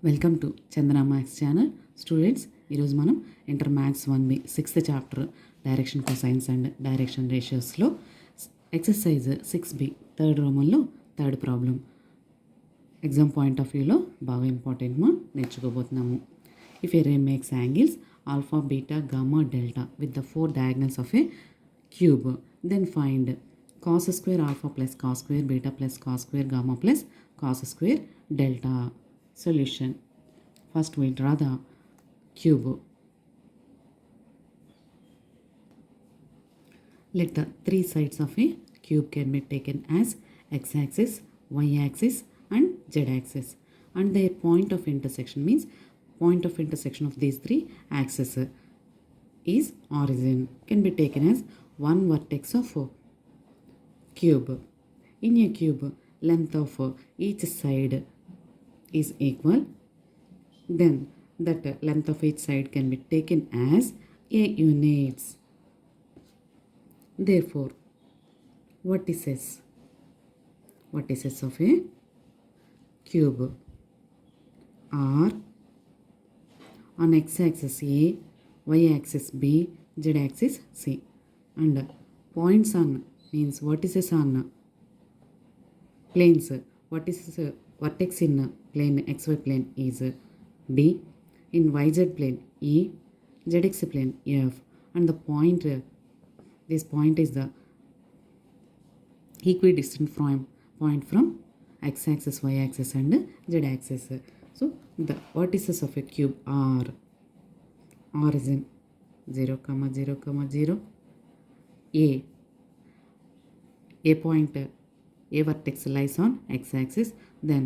Welcome to Chandana maths channel. Students, ఈరోజు మనం inter maths 1B 6th chapter direction cosines and direction రేషియోస్లో exercise 6B third రోమన్లో third problem exam point of వ్యూలో బాగా important నేర్చుకోబోతున్నాము. If a ray makes angles alpha beta gamma delta with the 4 diagonals of a cube, then find cos square alpha plus cos square beta plus cos square gamma plus cos square delta. Solution. First we draw the cube. Let the three sides of a cube can be taken as x-axis, y-axis and z-axis, and their point of intersection means point of intersection of these three axes is origin can be taken as one vertex of cube. In a cube, length of each side is equal, then that length of each side can be taken as a units. Therefore, vertices of a cube are on x-axis A, y-axis B, z-axis C, and points on means vertices on planes. Vertex in plane xy plane is B, in yz plane E, zx plane F, and the point this point is the equidistant point from x-axis, y-axis and z-axis. So the vertices of a cube are origin 0, 0, 0, A point, A vertex lies on x-axis, then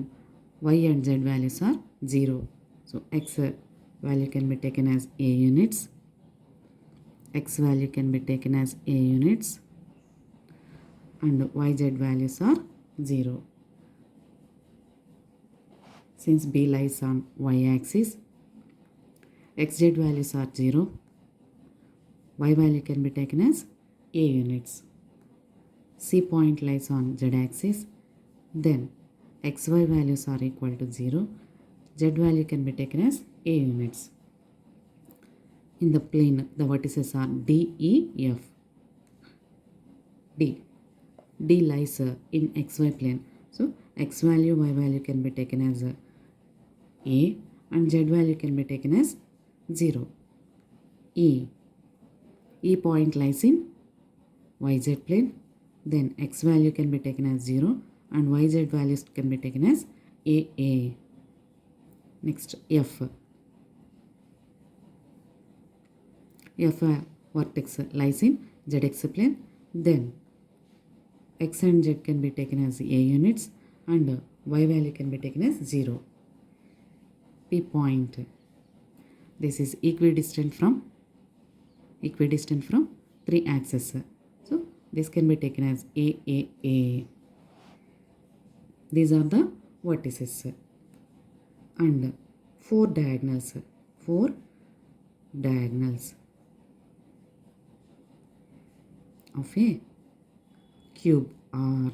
y and z values are 0. So x value can be taken as A units, x value can be taken as A units, and yz values are 0. Since B lies on y-axis, xz values are 0, y value can be taken as A units. C point lies on z-axis, then xy values are equal to 0, z value can be taken as A units. In the plane, the vertices are D, E, F. D lies in xy plane, so x value, y value can be taken as A, and z value can be taken as 0. E point lies in yz plane, then x value can be taken as 0 and yz values can be taken as AA. Next, F vertex lies in zx plane, then x and z can be taken as A units and y value can be taken as 0. P point, this is equidistant from 3 axes, so this can be taken as AAA. These are the vertices and 4 diagonals of a cube are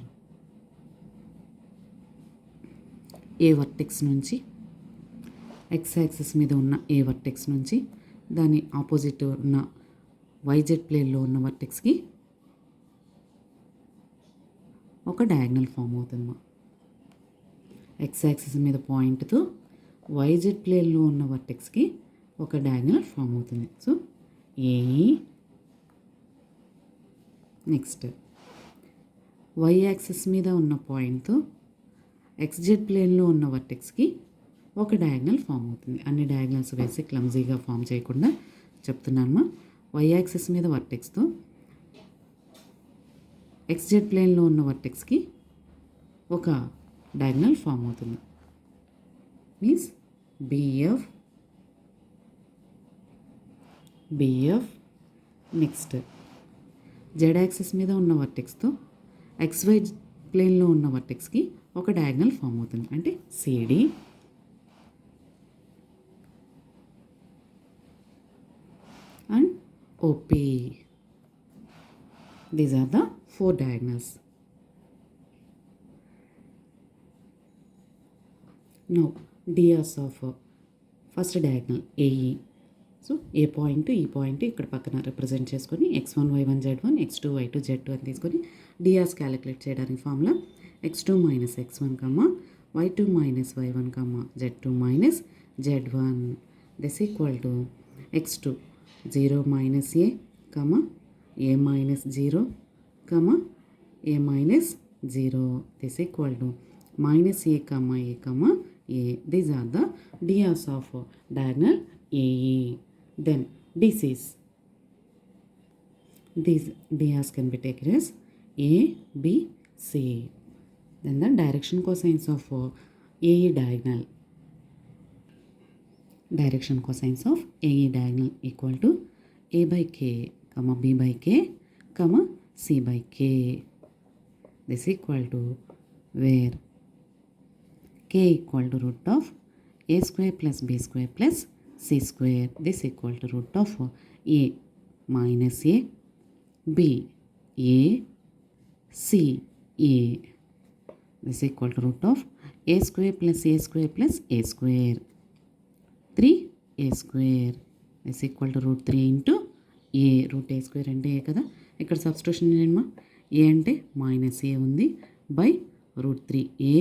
A vertex నుంచి x axis మీద ఉన్న A vertex నుంచి దాని opposite ఉన్న yz ప్లేన్లో ఉన్న వర్టెక్స్కి ఒక diagonal form అవుతుంది. ఎక్స్ యాక్సిస్ మీద పాయింట్తో yz ప్లేన్లో ఉన్న వర్టెక్స్కి ఒక డయాగ్నల్ ఫామ్ అవుతుంది. So AE. Next y axis మీద ఉన్న పాయింట్తో xz ప్లేన్లో ఉన్న వర్టెక్స్కి ఒక డయాగ్నల్ ఫామ్ అవుతుంది. అన్ని డయాగ్నల్స్ వేసి క్లమ్జీగా ఫామ్ చేయకుండా చెప్తున్నాను. y యాక్సిస్ మీద వర్టెక్స్తో xz ప్లేన్లో ఉన్న వర్టెక్స్కి ఒక డయాగ్నల్ ఫామ్ అవుతుంది. Means BF. Next z axis మీద ఉన్న వర్టెక్స్తో XY ప్లేన్లో ఉన్న వర్టెక్స్కి ఒక డయాగ్నల్ ఫామ్ అవుతుంది, అంటే CD. And OP. These are the 4 diagonals. Now DRs of first diagonal AE. So A point ఈ పాయింట్ ఇక్కడ పక్కన రిప్రజెంట్ చేసుకొని x1 y1 z1 x2 y2 z2 అని తీసుకొని డిఆర్స్ క్యాలిక్యులేట్ చేయడానికి formula x2 minus x1 comma y2 minus y1 comma z2 minus z1 this equal to x2 0 minus a comma a minus 0 comma a minus 0 this equal to minus a comma a comma a. These are the DRs of diagonal AE. Then DCs. These DRs can be taken as A, B, C. Then the direction cosines of AE diagonal. Direction cosines of AE diagonal equal to A by K, comma B by K, comma C by K. This equal to where K equal to root of A square plus B square plus C square. This equal to root of A minus A, B, A, C, A. This equal to root of A square plus A square plus A square. 3 A square. This equal to root 3 into A. Root A square అంటే A కదా. ఇక్కడ substitution ఏంటమ్మా, A అంటే minus ఏ ఉంది by root 3 A,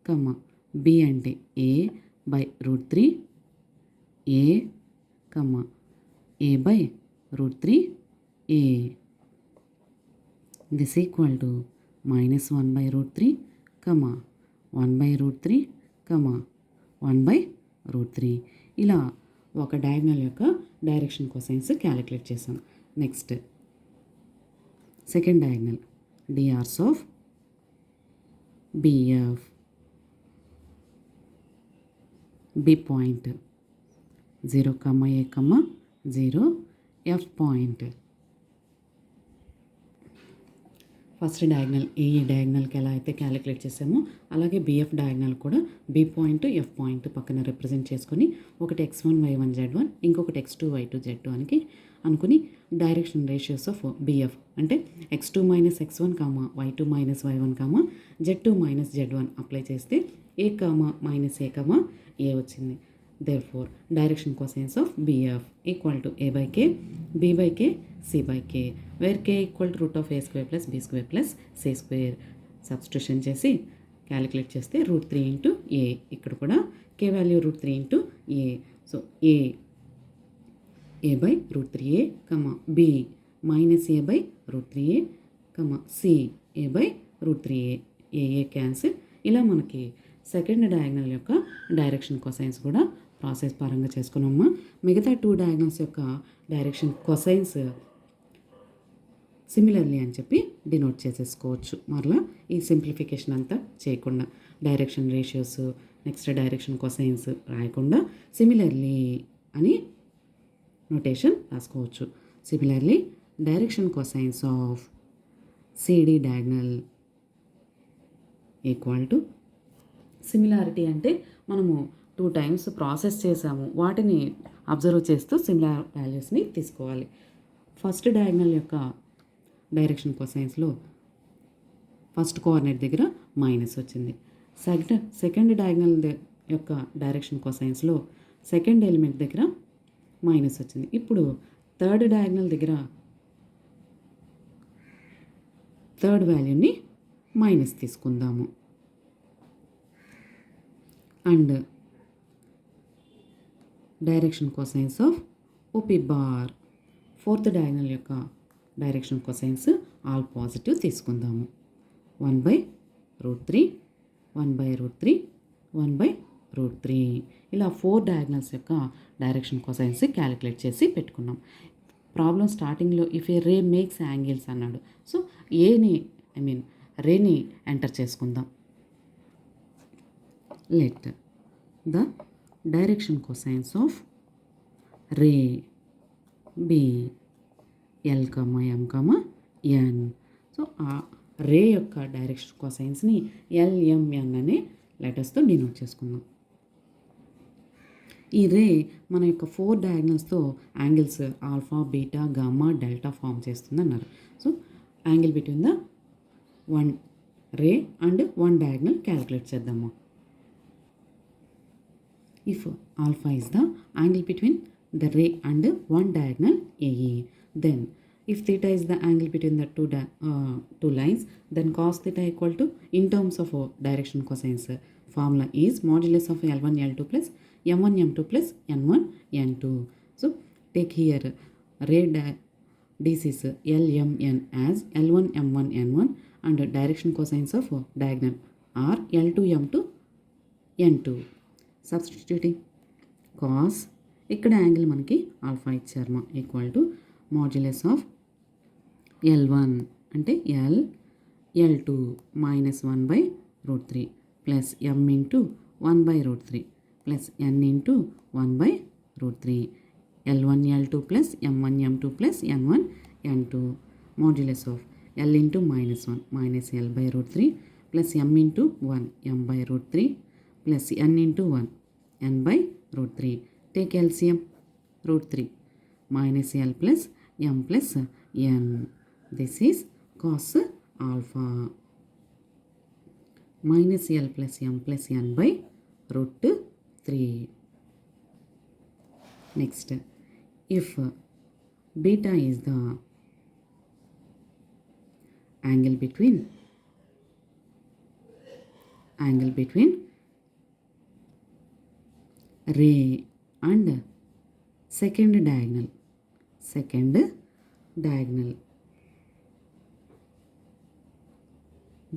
Kamma B అంటే A by root 3 A, comma A by root 3 A. This equal to minus 1 by root 3, comma 1 by root 3, comma 1 by root 3. ఇలా ఒక diagonal యొక్క direction cosines calculate చేసాం. Next second diagonal DRs of BF. B point 0, A, 0 F point. First diagonal AE డయాగ్నల్కి ఎలా అయితే calculate చేసామో అలాగే BF diagonal కూడా బి పాయింట్ ఎఫ్ పాయింట్ పక్కన రిప్రజెంట్ చేసుకొని ఒకటి x1 y1 z1 ఇంకొకటి x2 y2 z2 అని అనుకుని డైరెక్షన్ రేషియోస్ ఆఫ్ బిఎఫ్ అంటే x2 minus x1 y2 minus y1 z2 minus z1 apply చేస్తే ఏ మైనస్ ఏ వచ్చింది. Therefore, direction cosines of BF equal to A by K, B by K, C by K, where K equal to root of A square plus B square plus C square. Substitution చేసి calculate చేస్తే route 3 into ఏ. ఇక్కడ కూడా K value root 3 into A. So A by root 3A, B minus A by root 3A, C A by root 3A. A cancel. ఇలా మనకి second diagonal యొక్క direction cosines కూడా process పరంగా చేసుకున్నామా. మిగతా 2 diagonals యొక్క direction cosines similarly అని చెప్పి denote చేసేసుకోవచ్చు. మరలా ఈ సింప్లిఫికేషన్ అంతా చేయకుండా direction ratios next direction cosines రాయకుండా సిమిలర్లీ అని నోటేషన్ రాసుకోవచ్చు. Similarly direction cosines of CD diagonal equal to, similarity అంటే మనము 2 టైమ్స్ ప్రాసెస్ చేసాము, వాటిని అబ్జర్వ్ చేస్తూ సిమిలర్ వాల్యూస్ని తీసుకోవాలి. ఫస్ట్ డయాగ్నల్ యొక్క డైరెక్షన్ కొసైన్స్లో ఫస్ట్ కోఆర్డినేట్ దగ్గర మైనస్ వచ్చింది. సెకండ్ డయాగ్నల్ యొక్క డైరెక్షన్ కొసైన్స్లో సెకండ్ ఎలిమెంట్ దగ్గర మైనస్ వచ్చింది. ఇప్పుడు థర్డ్ డయాగ్నల్ దగ్గర థర్డ్ వాల్యూని మైనస్ తీసుకుందాము. And direction cosines of OP bar, fourth diagonal యొక్క డైరెక్షన్ కొసైన్స్ ఆల్ పాజిటివ్ తీసుకుందాము. 1/√3, 1/√3, 1/√3. ఇలా 4 డయాగ్నల్స్ యొక్క డైరెక్షన్ కొసైన్స్ క్యాలిక్యులేట్ చేసి పెట్టుకున్నాం. ప్రాబ్లం స్టార్టింగ్లో if a ray makes angles అన్నాడు. సో రేని ఎంటర్ చేసుకుందాం. Let the direction cosines of ray be L, M, N. So ఆ రే యొక్క డైరెక్షన్ కొసైన్స్ని LMN అనే లెటర్స్తో డినోట్ చేసుకుందాం. ఈ రే మన యొక్క 4 డయాగ్నల్స్తో angles alpha, beta, gamma, delta form చేస్తుంది అన్నారు. So angle between the 1 ray and 1 diagonal calculate చేద్దాము. if alpha is the angle between the ray and one diagonal AE, then if theta is the angle between the two lines, then cos theta equal to, in terms of direction cosines, formula is modulus of L1 L2 plus M1 M2 plus N1 N2. So take here ray this is LMN as L1 M1 N1 and direction cosines of diagonal are L2 M2 N2. Substituting cos ఇక్కడ angle మనకి alpha ఇచ్చారు equal to modulus of L1 అంటే L2 minus 1/√3 plus M into 1/√3 plus N into 1/√3 L1 L2 plus M1 M2 plus N1 N2 modulus of L into -1 minus L/√3 plus M into 1 M/√3 plus n into 1 n/√3. Take LCM √3 minus L plus m plus n. This is cos alpha minus L plus m plus n/√3. Next, if beta is the angle between ray and second diagonal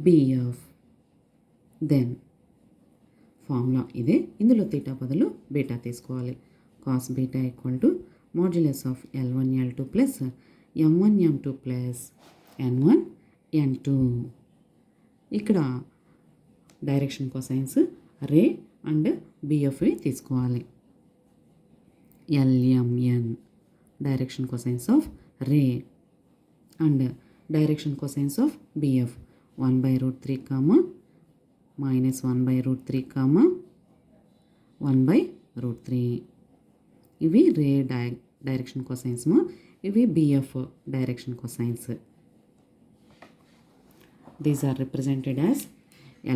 BF, then formula ఇదే, ఇందులో theta బదులు beta తీసుకోవాలి. Cos beta equal to modulus of L1 L2 plus M1 M2 plus N1 N2. ఇక్కడ direction cosines ray and బిఎఫ్వి తీసుకోవాలి. LMN direction cosines of ray and direction cosines of BF 1/√3 comma minus 1/√3 comma 1/√3. ఇవి ray direction cosines, ఇవి BF direction cosines. These are represented as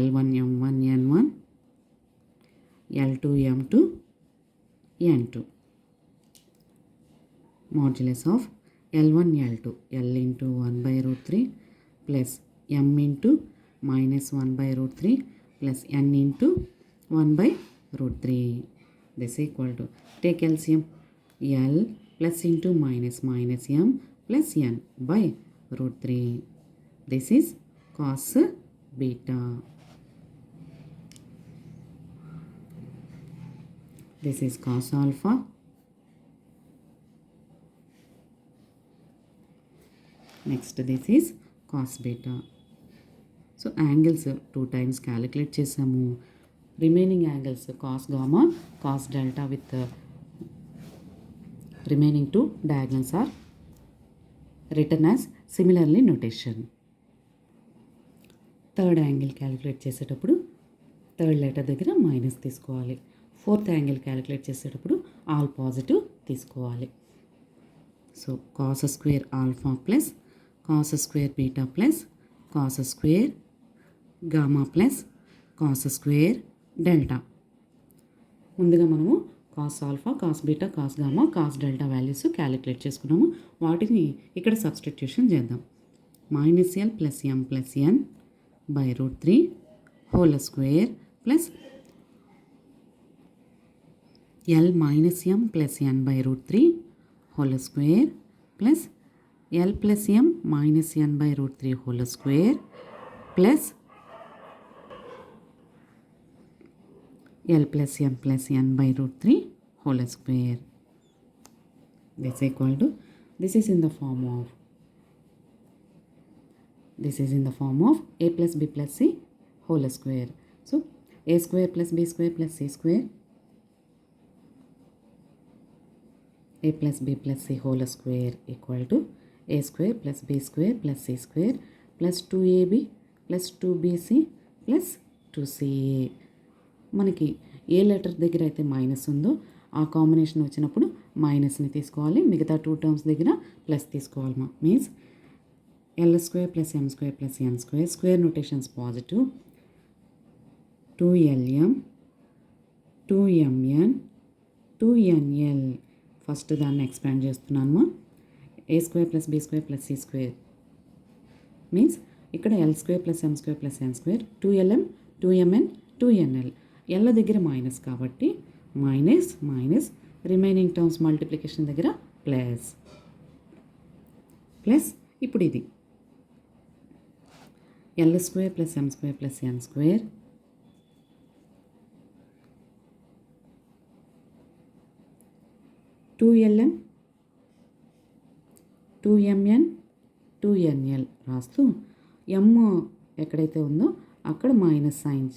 L1 M1 N1 L2 M2 N2. Modulus of L1 L2 L into 1/√3 plus M into minus 1/√3 plus N into 1/√3. This equal to, take LCM, L plus into minus M plus N by √3. This is cos beta. This is cos alpha. Next, this is cos beta. So angles 2 times calculate చేసాము. Remaining angles cos gamma, cos delta with remaining 2 diagonals are written as similarly notation. Third angle calculate చేసేటప్పుడు third letter దగ్గర minus తీసుకోవాలి. Fourth angle calculate చేసేటప్పుడు all positive తీసుకోవాలి. So cos square alpha plus cos square beta plus cos square gamma plus cos square delta. ముందుగా మనము cos alpha, cos beta, cos gamma, cos delta values calculate చేసుకున్నాము. వాటిని ఇక్కడ substitution చేద్దాం. -L plus M plus N by √3 whole square plus L minus M plus N by √3 whole square plus L plus M minus N by √3 whole square plus L plus M plus N by √3 whole square. This equal to, this is in the form of a plus b plus c whole square. So a square plus b square plus c square, a plus b plus c whole square equal to a square plus b square plus c square plus 2ab plus 2bc plus 2ca. మనకి ఏ letter దగ్గర అయితే minus ఉందో ఆ combination వచ్చినప్పుడు మైనస్ని తీసుకోవాలి. మిగతా 2 terms దగ్గర plus తీసుకోవాలి. Means L square plus M square plus N square, square notations positive, 2LM 2mn 2nl. First దాన్ని ఎక్స్పాండ్ చేస్తున్నాను. a square plus b square plus c square means ఇక్కడ l square plus m square plus n square 2lm 2mn 2nl. ఎల్ల దగ్గర minus కాబట్టి minus minus remaining terms multiplication దగ్గర plus plus. ఇప్పుడు ఇది L square plus M square plus N square two LM 2mn 2nl రాస్తూ ఎమ్ ఎక్కడైతే ఉందో అక్కడ మైనస్ సైన్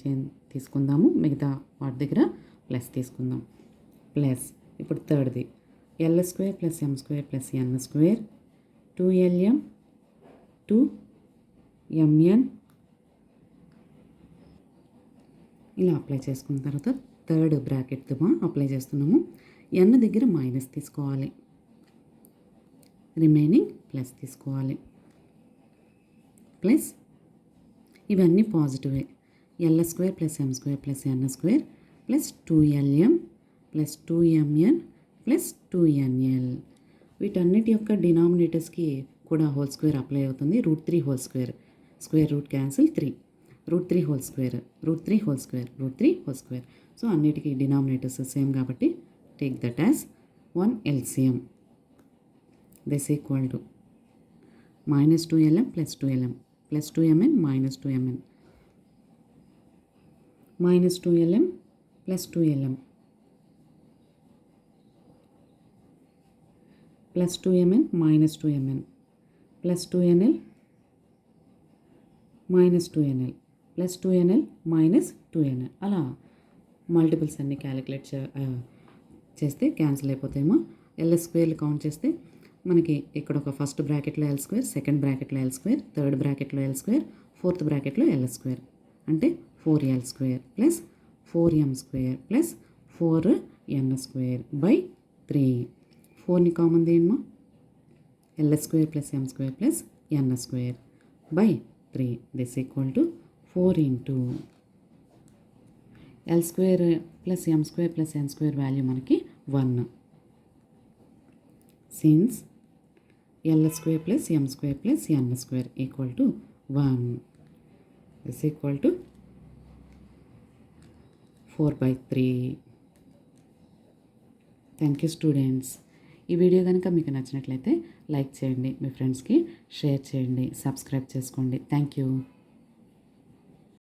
తీసుకుందాము, మిగతా వాటి దగ్గర ప్లస్ తీసుకుందాం. ప్లస్ ఇప్పుడు థర్డ్ది L square plus M square plus N square 2lm 2mn ఇలా అప్లై చేసుకున్న తర్వాత థర్డ్ బ్రాకెట్తో అప్లై చేస్తున్నాము. ఎన్ దగ్గర మైనస్ తీసుకోవాలి, రిమైనింగ్ ప్లస్ తీసుకోవాలి. ప్లస్ ఇవన్నీ పాజిటివే. L square plus M square plus N square plus 2lm plus 2mn plus 2nl. వీటన్నిటి యొక్క డినామినేటర్స్కి కూడా హోల్ స్క్వేర్ అప్లై అవుతుంది. √3 whole square, square root cancel 3, √3 whole square, √3 whole square, √3 whole square. So అన్నిటికీ denominators same కాబట్టి take that as 1 LCM. This equal to minus 2lm plus 2lm plus 2mn minus 2mn minus 2lm plus 2lm plus 2mn minus 2mn plus 2nl minus 2nl plus 2nl minus 2nl. అలా multiples అన్ని calculate చేస్తే cancel అయిపోతాయేమో. L స్క్వేర్లు count చేస్తే మనకి ఇక్కడ ఒక first బ్రాకెట్లో L square, second బ్రాకెట్లో L square, third బ్రాకెట్లో ఎల్ స్క్వేర్, ఫోర్త్ బ్రాకెట్లో ఎల్ స్క్వేర్ అంటే 4l square plus 4m square plus 4n square by 3. 4ని కామన్ తీయమ్మా, L square plus M square plus N square by 3. This equal to 4 into L square plus M square plus N square value మనకి 1. Since L square plus M square plus N square equal to 1. This equal to 4/3. Thank you students. ఈ video కనుక మీకు నచ్చినట్లయితే like చేయండి, మీ ఫ్రెండ్స్కి share చేయండి, subscribe చేసుకోండి. Thank you.